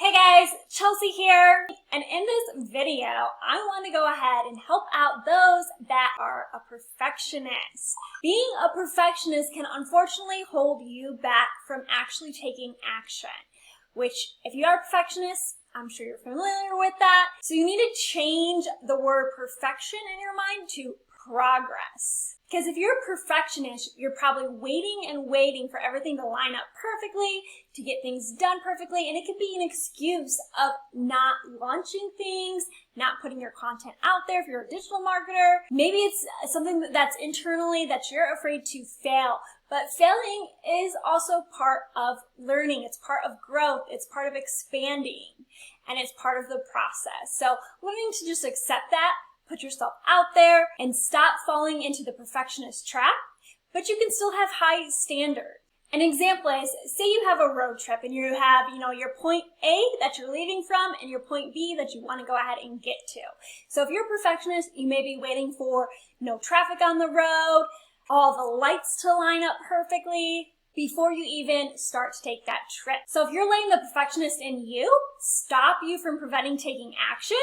Hey guys, Chelsea here, and in this video, I want to go ahead and help out those that are a perfectionist. Being a perfectionist can unfortunately hold you back from actually taking action, which if you are a perfectionist, I'm sure you're familiar with that. So you need to change the word perfection in your mind to progress. Because if you're a perfectionist, you're probably waiting for everything to line up perfectly, to get things done perfectly, and it could be an excuse of not launching things, not putting your content out there if you're a digital marketer. Maybe it's something that's internally that you're afraid to fail. But failing is also part of learning. It's part of growth. It's part of expanding. And it's part of the process. So learning to just accept that, put yourself out there, and stop falling into the perfectionist trap, but you can still have high standards. An example is, say you have a road trip and you have, your point A that you're leaving from and your point B that you want to go ahead and get to. So if you're a perfectionist, you may be waiting for no traffic on the road, all the lights to line up perfectly before you even start to take that trip. So if you're letting the perfectionist in you stop you from preventing taking action,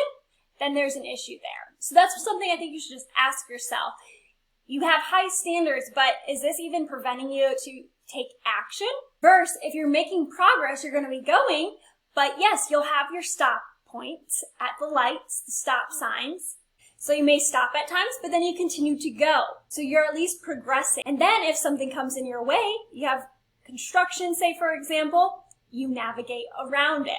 then there's an issue there. So that's something I think you should just ask yourself. You have high standards, but is this even preventing you to take action? Versus, if you're making progress, you're going to be going, but yes, you'll have your stop points at the lights, the stop signs. So you may stop at times, but then you continue to go. So you're at least progressing. And then if something comes in your way, you have construction, say for example, you navigate around it.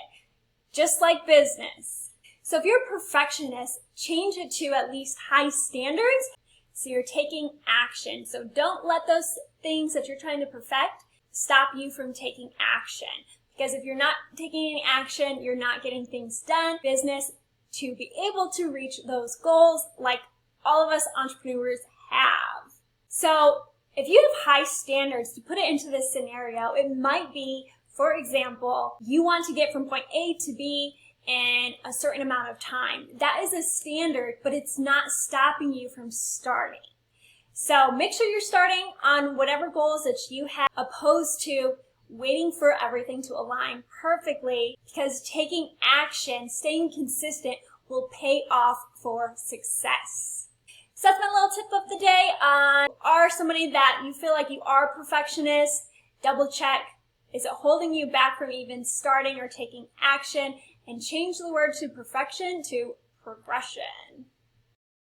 Just like business. So if you're a perfectionist, change it to at least high standards so you're taking action. So don't let those things that you're trying to perfect stop you from taking action. Because if you're not taking any action, you're not getting things done. Business to be able to reach those goals like all of us entrepreneurs have. So if you have high standards, to put it into this scenario, it might be, for example, you want to get from point A to B in a certain amount of time. That is a standard, but it's not stopping you from starting. So make sure you're starting on whatever goals that you have, opposed to waiting for everything to align perfectly, because taking action, staying consistent will pay off for success. So that's my little tip of the day on, are somebody that you feel like you are a perfectionist, double check. Is it holding you back from even starting or taking action? And change the word to perfection to progression.